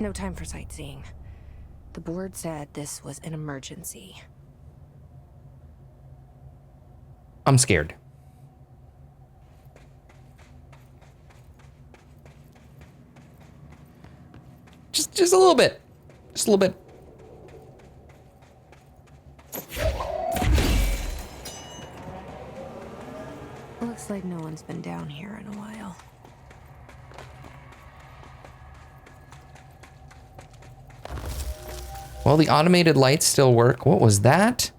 No time for sightseeing. The board said this was an emergency. I'm scared. Just a little bit. Just a little bit. Looks like no one's been down here in a while. Well, the automated lights still work. What was that?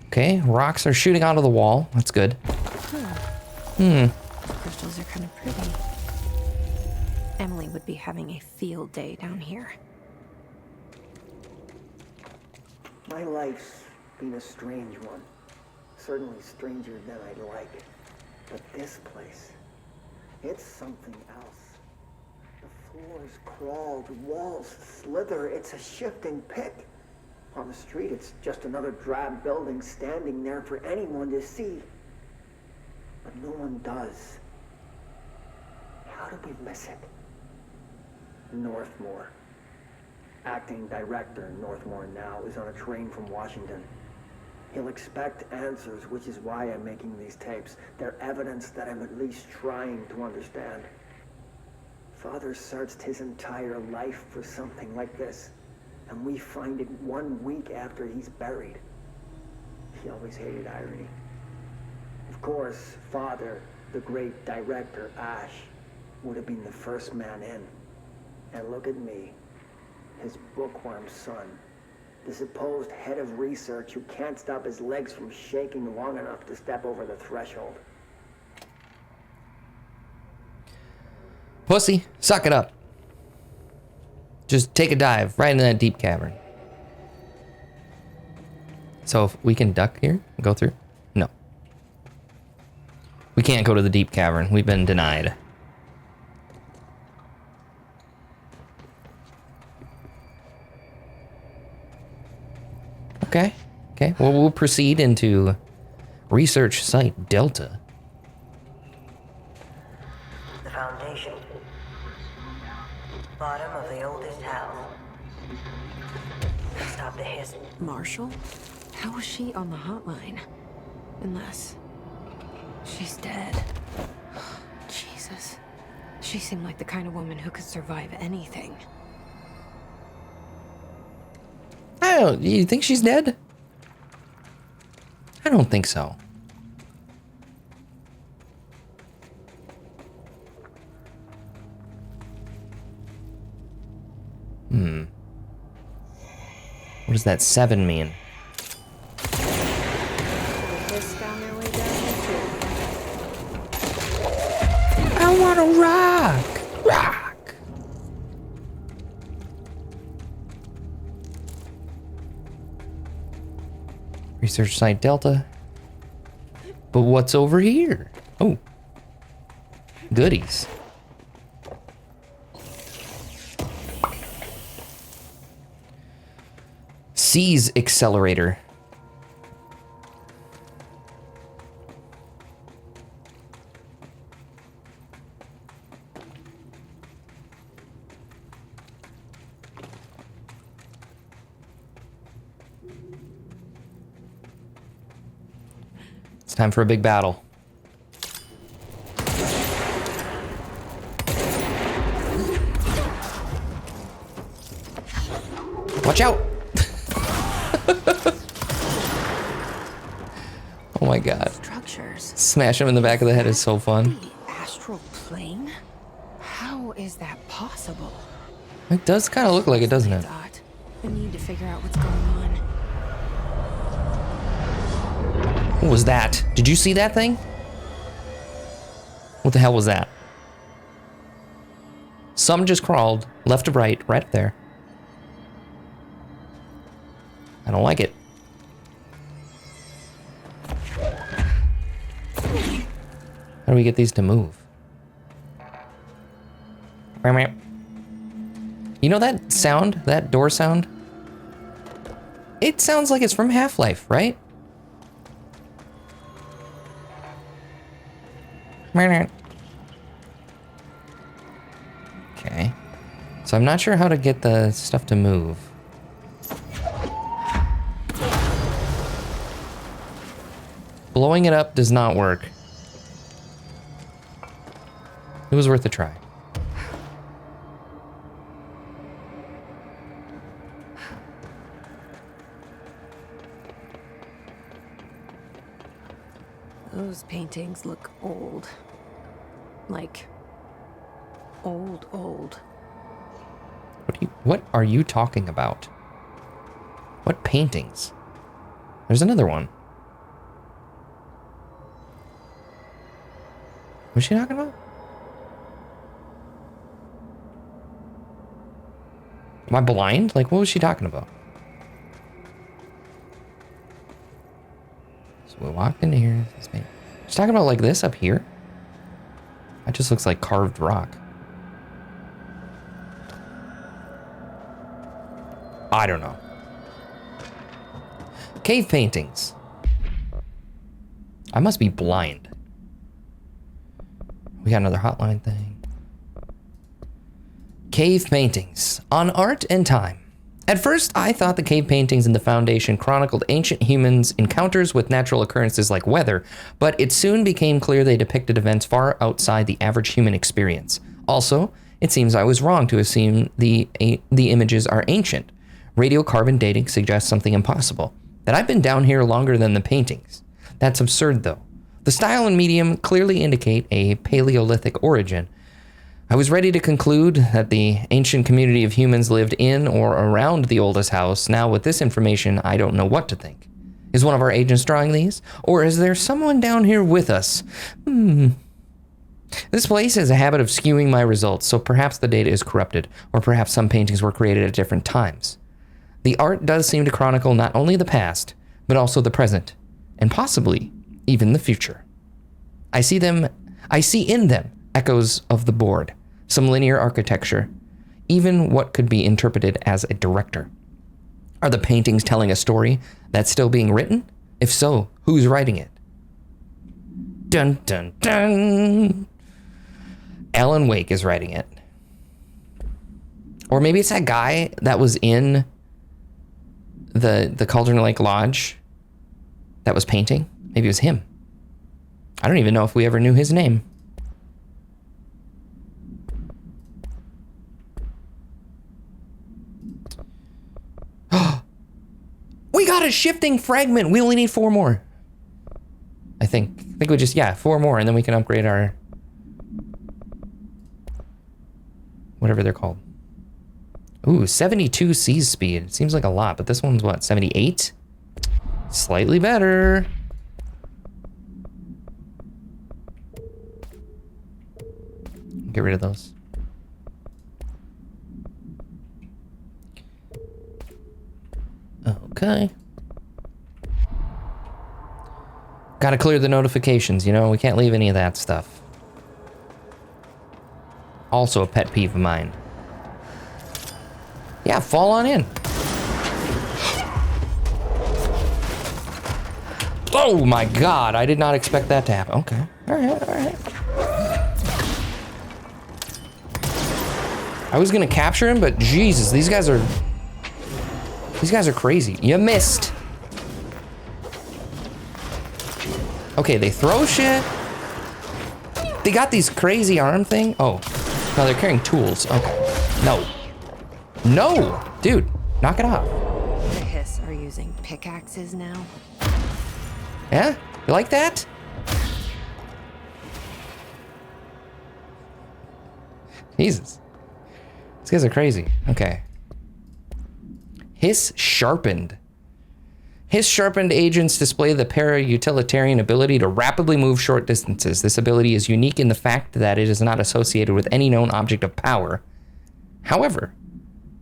Okay, rocks are shooting out of the wall. That's good. Crystals are kind of pretty. Emily would be having a field day down here. My life's been a strange one. Certainly stranger than I'd like. But this place, it's something else. The floors crawl, the walls slither. It's a shifting pit. On the street, it's just another drab building standing there for anyone to see. But no one does. How did we miss it? Northmore. Acting director Northmore now is on a train from Washington. He'll expect answers, which is why I'm making these tapes. They're evidence that I'm at least trying to understand. Father searched his entire life for something like this, and we find it 1 week after he's buried. He always hated irony. Of course, Father, the great director, Ash, would have been the first man in. And look at me, his bookworm son, the supposed head of research who can't stop his legs from shaking long enough to step over the threshold. Pussy, suck it up. Just take a dive right into that deep cavern. So if we can duck here, go through? No. We can't go to the deep cavern. We've been denied. Okay. Okay. Well, we'll proceed into research site Delta. The foundation. Bottom of the oldest house. Stop the hiss. Marshall? How was she on the hotline? Unless she's dead. Jesus. She seemed like the kind of woman who could survive anything. I don't. You think she's dead? I don't think so. What does that 7 mean? I want to rock! Rock! Research site Delta. But what's over here? Oh. Goodies. Seize accelerator. It's time for a big battle. Watch out! Oh my god. Structures. Smash him in the back of the head is so fun. The astral plane? How is that possible? It does kind of look like it, doesn't it? I need to figure out what's going on. What was that? Did you see that thing? What the hell was that? Some just crawled left to right up there. I don't like it. How do we get these to move? You know that sound? That door sound? It sounds like it's from Half-Life, right? Okay. So I'm not sure how to get the stuff to move. Blowing it up does not work. It was worth a try. Those paintings look old. Like, old. What are you talking about? What paintings? There's another one. What's she talking about? Am I blind? Like, what was she talking about? So we walked into here. She's talking about like this up here? That just looks like carved rock. I don't know. Cave paintings. I must be blind. We got another hotline thing. Cave paintings on art and time. At first, I thought the cave paintings in the Foundation chronicled ancient humans' encounters with natural occurrences like weather, but it soon became clear they depicted events far outside the average human experience. Also, it seems I was wrong to assume the images are ancient. Radiocarbon dating suggests something impossible, that I've been down here longer than the paintings. That's absurd, though. The style and medium clearly indicate a Paleolithic origin. I was ready to conclude that the ancient community of humans lived in or around the oldest house. Now, with this information, I don't know what to think. Is one of our agents drawing these? Or is there someone down here with us? This place has a habit of skewing my results, so perhaps the data is corrupted, or perhaps some paintings were created at different times. The art does seem to chronicle not only the past, but also the present, and possibly even the future. I see in them echoes of the board, some linear architecture, even what could be interpreted as a director. Are the paintings telling a story that's still being written? If so, who's writing it? Dun dun dun! Alan Wake is writing it. Or maybe it's that guy that was in the Cauldron Lake Lodge that was painting. Maybe it was him. I don't even know if we ever knew his name. We got a shifting fragment. We only need 4 more. I think we just, 4 more, and then we can upgrade our whatever they're called. Ooh, 72 seas speed. Seems like a lot, but this one's what, 78? Slightly better. Get rid of those. Okay. Gotta clear the notifications, you know, we can't leave any of that stuff. Also a pet peeve of mine. Yeah, fall on in. Oh my God, I did not expect that to happen. Okay, all right. I was gonna capture him, but Jesus, these guys are crazy. You missed. Okay, they throw shit. They got these crazy arm thing. Oh, no, they're carrying tools. Okay, no, dude, knock it off. The Hiss are using pickaxes now. Yeah, you like that? Jesus, these guys are crazy. Okay. Hiss sharpened. Hiss sharpened agents display the para-utilitarian ability to rapidly move short distances. This ability is unique in the fact that it is not associated with any known object of power. However,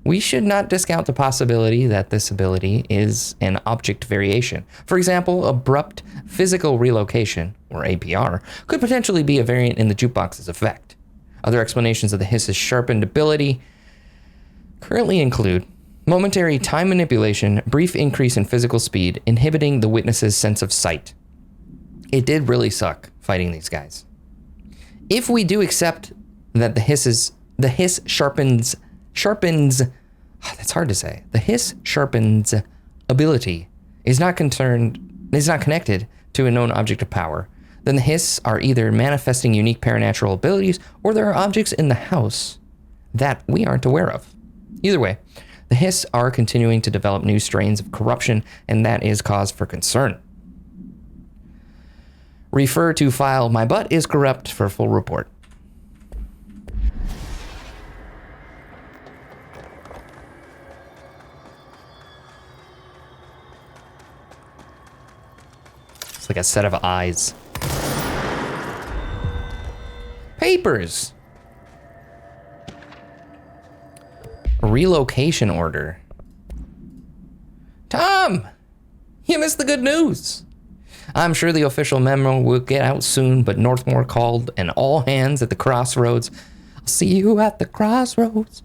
we should not discount the possibility that this ability is an object variation. For example, abrupt physical relocation, or APR, could potentially be a variant in the jukebox's effect. Other explanations of the Hiss's sharpened ability currently include momentary time manipulation, brief increase in physical speed, inhibiting the witness's sense of sight. It did really suck fighting these guys. If we do accept that the hiss sharpens, that's hard to say. The hiss sharpens ability is not connected to a known object of power, then the hiss are either manifesting unique paranatural abilities or there are objects in the house that we aren't aware of. Either way, the hiss are continuing to develop new strains of corruption, and that is cause for concern. Refer to file My Butt is Corrupt for full report. It's like a set of eyes. Papers. A relocation order. Tom, you missed the good news. I'm sure the official memo will get out soon, but Northmore called an all hands at the CROSSROADS. I'll see you at the CROSSROADS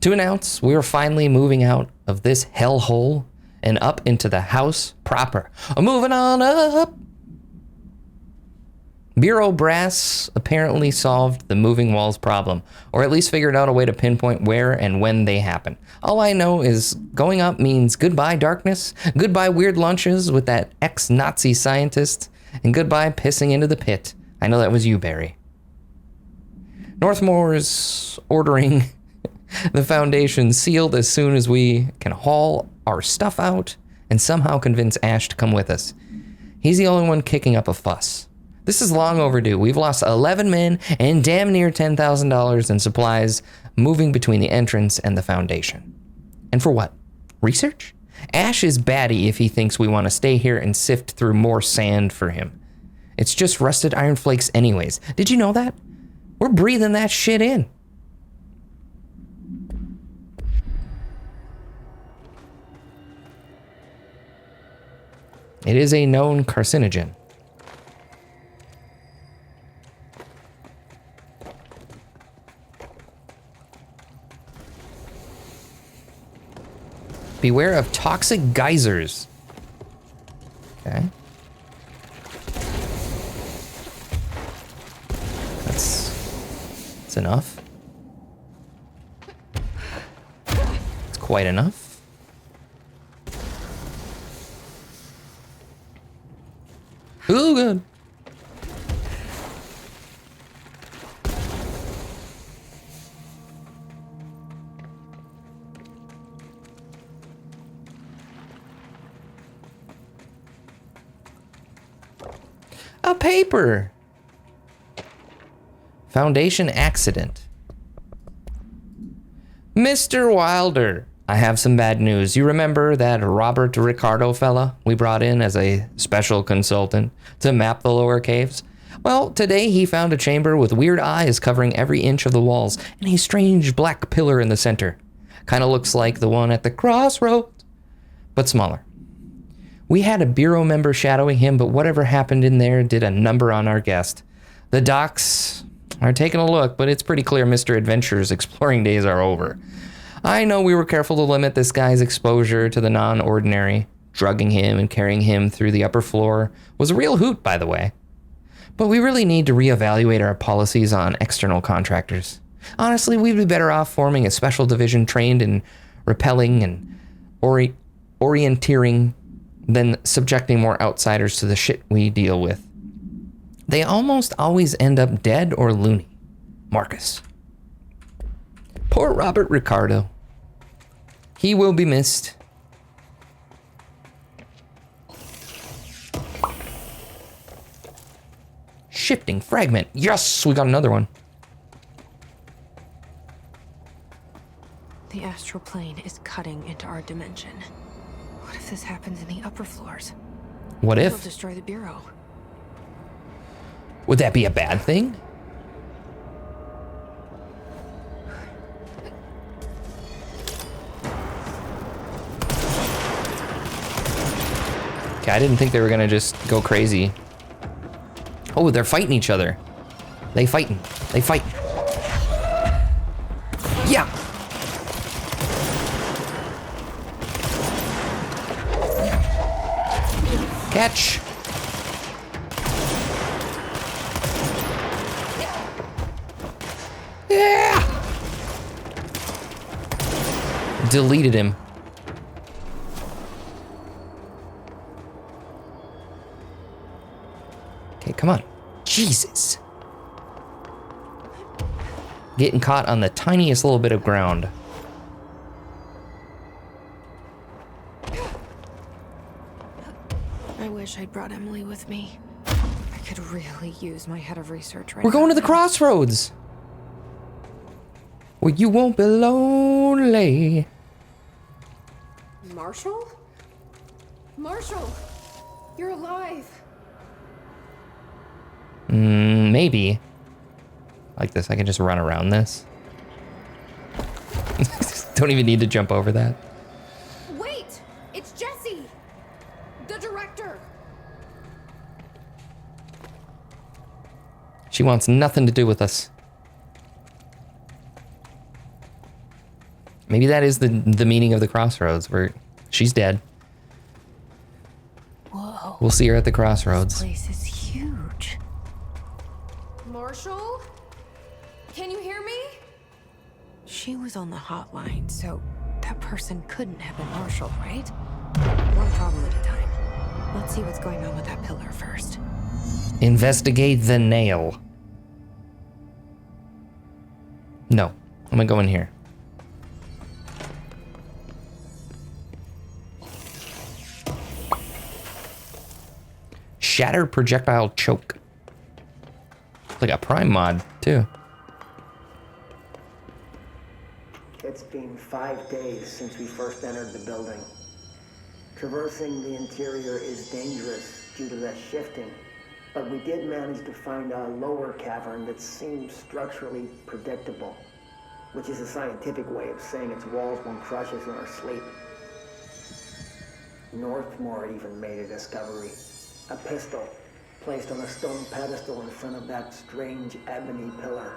to announce we are finally moving out of this hellhole and up into the house proper. Moving on up. Bureau brass apparently solved the moving walls problem, or at least figured out a way to pinpoint where and when they happen. All I know is going up means goodbye darkness, goodbye weird lunches with that ex-Nazi scientist, and goodbye pissing into the pit. I know that was you, Barry. Northmore's ordering the foundation sealed as soon as we can haul our stuff out and somehow convince Ash to come with us. He's the only one kicking up a fuss. This is long overdue. We've lost 11 men and damn near $10,000 in supplies moving between the entrance and the foundation. And for what? Research? Ash is batty if he thinks we want to stay here and sift through more sand for him. It's just rusted iron flakes anyways. Did you know that? We're breathing that shit in. It is a known carcinogen. Beware of toxic geysers. Okay. That's enough. It's quite enough. Oh, good. A paper. Foundation accident. Mr. Wilder, I have some bad news. You remember that Robert Ricardo fella we brought in as a special consultant to map the lower caves? Well, today he found a chamber with weird eyes covering every inch of the walls and a strange black pillar in the center. Kind of looks like the one at the CROSSROADS, but smaller. We had a bureau member shadowing him, but whatever happened in there did a number on our guest. The docs are taking a look, but it's pretty clear Mr. Adventure's exploring days are over. I know we were careful to limit this guy's exposure to the non-ordinary. Drugging him and carrying him through the upper floor was a real hoot, by the way. But we really need to reevaluate our policies on external contractors. Honestly, we'd be better off forming a special division trained in repelling and orienteering than subjecting more outsiders to the shit we deal with. They almost always end up dead or loony. Marcus. Poor Robert Ricardo. He will be missed. Shifting fragment. Yes, we got another one. The astral plane is cutting into our dimension. What if this happens in the upper floors? What It'll if? destroy the bureau. Would that be a bad thing? Okay, I didn't think they were gonna just go crazy. Oh, they're fighting each other. They fighting. They fight. Yeah. Catch. Yeah! Deleted him. Okay, come on. Jesus. Getting caught on the tiniest little bit of ground. I wish I'd brought Emily with me. I could really use my head of research right now. We're going to the crossroads. Where you won't be lonely. Marshall? Marshall! You're alive! Maybe. Like this, I can just run around this. Don't even need to jump over that. Wait! It's Jesse! The director! She wants nothing to do with us. Maybe that is the meaning of the crossroads, where she's dead. Whoa. We'll see her at the crossroads. This place is huge. Marshall? Can you hear me? She was on the hotline, so that person couldn't have been Marshall, right? One problem at a time. Let's see what's going on with that pillar first. Investigate the nail. No, I'm gonna go in here. Shattered projectile choke. Like a prime mod, too. It's been 5 days since we first entered the building. Traversing the interior is dangerous due to the shifting, but we did manage to find a lower cavern that seems structurally predictable, which is a scientific way of saying its walls won't crush us in our sleep. Northmore even made a discovery. A pistol placed on a stone pedestal in front of that strange ebony pillar.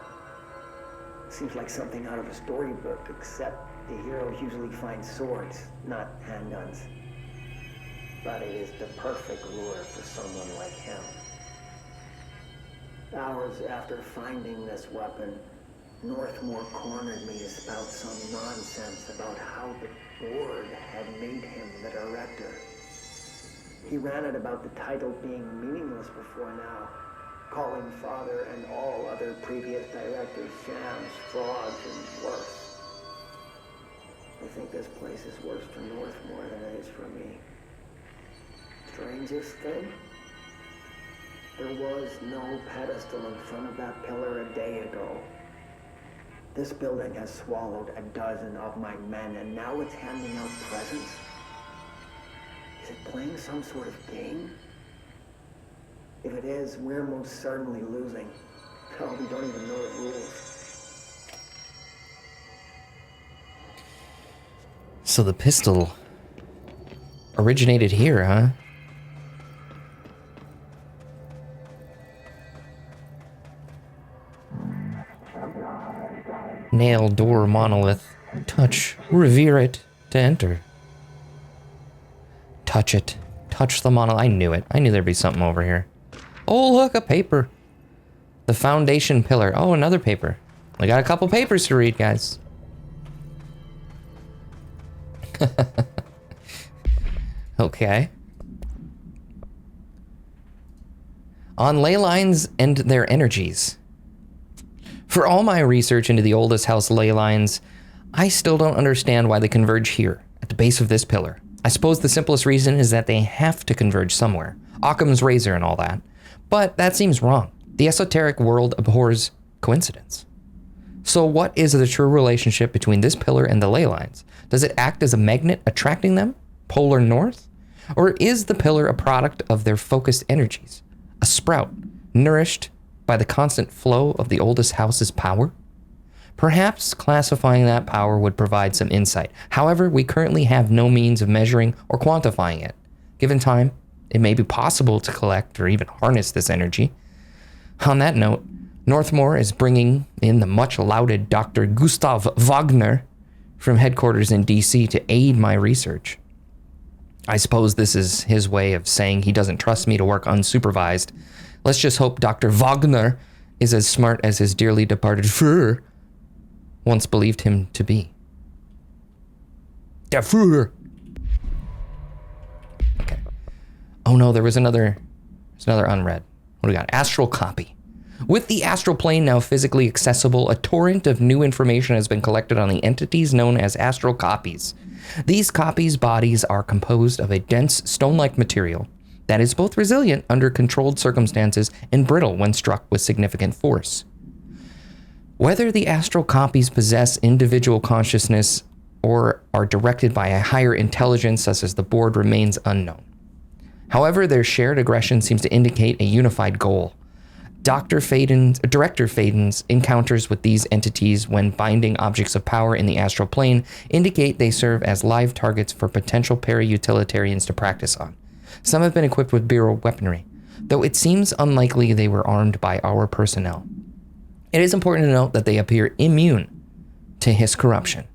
Seems like something out of a storybook, except the heroes usually find swords, not handguns. But it is the perfect lure for someone like him. Hours after finding this weapon, Northmore cornered me to spout some nonsense about how the board had made him the director. He ran it about the title being meaningless before now, calling Father and all other previous directors shams, frauds, and worse. I think this place is worse for Northmore than it is for me. Strangest thing? There was no pedestal in front of that pillar a day ago. This building has swallowed a dozen of my men, and now it's handing out presents? Is it playing some sort of game? If it is, we're most certainly losing. Hell, we don't even know the rules. So the pistol originated here, huh? Nail door monolith. Touch. Revere it to enter. Touch it. Touch the monolith. I knew it. I knew there'd be something over here. Oh, look, a paper. The foundation pillar. Oh, another paper. We got a couple papers to read, guys. Okay. On ley lines and their energies. For all my research into the oldest house ley lines, I still don't understand why they converge here, at the base of this pillar. I suppose the simplest reason is that they have to converge somewhere. Occam's razor and all that. But that seems wrong. The esoteric world abhors coincidence. So what is the true relationship between this pillar and the ley lines? Does it act as a magnet attracting them, polar north? Or is the pillar a product of their focused energies? A sprout, nourished by the constant flow of the oldest house's power? Perhaps classifying that power would provide some insight. However, we currently have no means of measuring or quantifying it. Given time, it may be possible to collect or even harness this energy. On that note, Northmore is bringing in the much-lauded Dr. Gustav Wagner from headquarters in DC to aid my research. I suppose this is his way of saying he doesn't trust me to work unsupervised. Let's just hope Dr. Wagner is as smart as his dearly departed Führer once believed him to be. Der Führer. Okay. Oh no, there's another unread. What do we got? Astral copy. With the astral plane now physically accessible, a torrent of new information has been collected on the entities known as astral copies. These copies' bodies are composed of a dense stone-like material that is both resilient under controlled circumstances and brittle when struck with significant force. Whether the astral copies possess individual consciousness or are directed by a higher intelligence such as the board remains unknown. However, their shared aggression seems to indicate a unified goal. Director Faden's encounters with these entities when binding objects of power in the astral plane indicate they serve as live targets for potential para-utilitarians to practice on. Some have been equipped with Bureau weaponry, though it seems unlikely they were armed by our personnel. It is important to note that they appear immune to his corruption.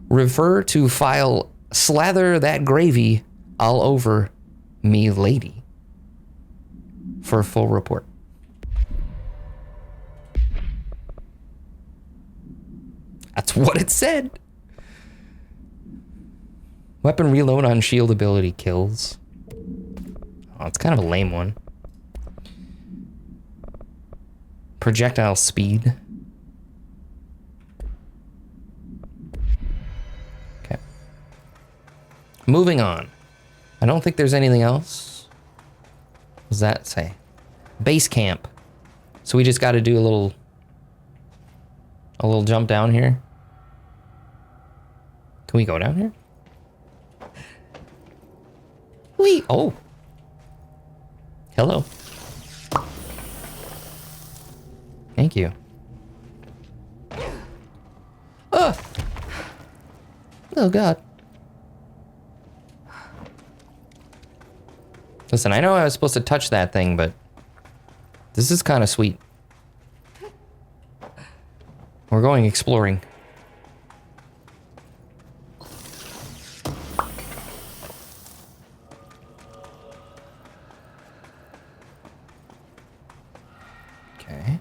Refer to file slather that gravy all over me lady for a full report. That's what it said. Weapon reload on shield ability kills. Oh, it's kind of a lame one. Projectile speed. Okay. Moving on. I don't think there's anything else. What does that say? Base camp. So we just got to do a little jump down here. Can we go down here? Oh. Hello. Thank you. Oh God. Listen, I know I was supposed to touch that thing, but this is kind of sweet. We're going exploring. Okay.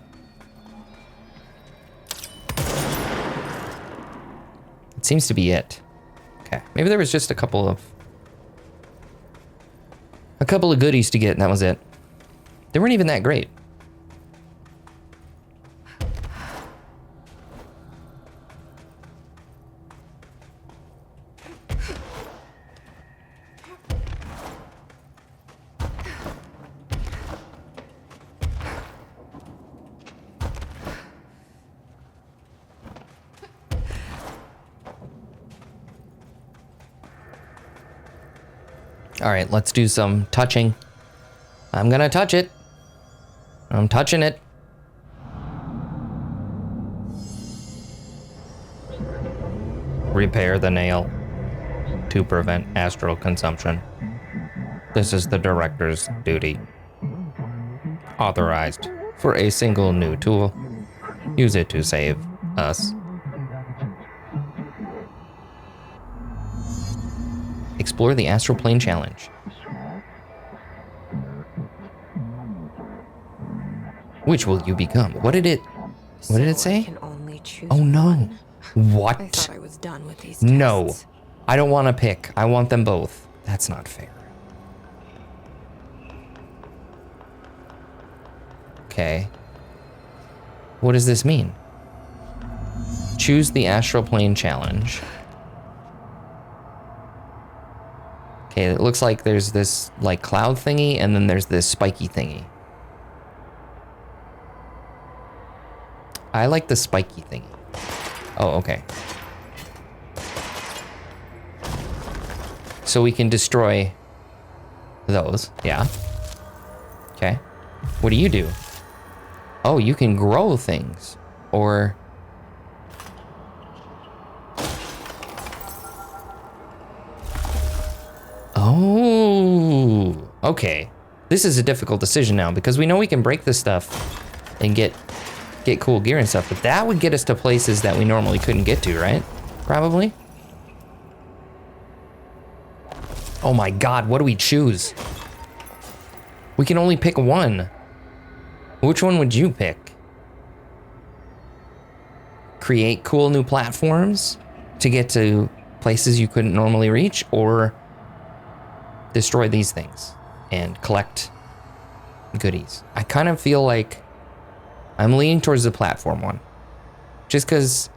It seems to be it. Okay. Maybe there was just a couple of goodies to get, and that was it. They weren't even that great. All right, let's do some touching. I'm gonna touch it. I'm touching it. Repair the nail to prevent astral consumption. This is the director's duty. Authorized for a single new tool. Use it to save us. Explore the astral plane challenge. Which will you become? What did it say? Can only choose Oh no. one. What? I thought I was done with these No. tests. I don't want to pick. I want them both. That's not fair. Okay. What does this mean? Choose the astral plane challenge. Okay, it looks like there's this like cloud thingy and then there's this spiky thingy. I like the spiky thingy. Oh, okay. So we can destroy those, yeah. Okay. What do? Oh, you can grow things or... Oh, okay. This is a difficult decision now because we know we can break this stuff and get cool gear and stuff, but that would get us to places that we normally couldn't get to, right? Probably. Oh my God, what do we choose? We can only pick one. Which one would you pick? Create cool new platforms to get to places you couldn't normally reach, or destroy these things and collect goodies? I kind of feel like I'm leaning towards the platform one. Just because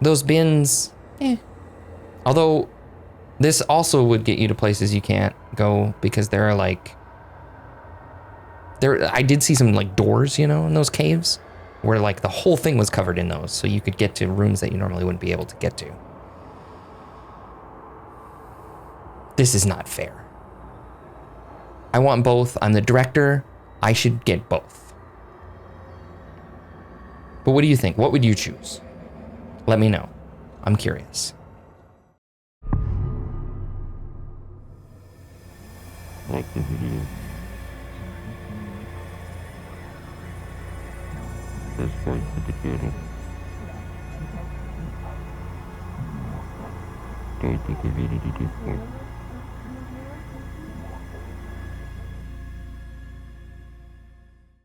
those bins, Although this also would get you to places you can't go because there are like, I did see some like doors, you know, in those caves where like the whole thing was covered in those. So you could get to rooms that you normally wouldn't be able to get to. This is not fair. I want both. I'm the director. I should get both. But what do you think? What would you choose? Let me know. I'm curious. Like the video. Subscribe to the channel. Join the community Discord.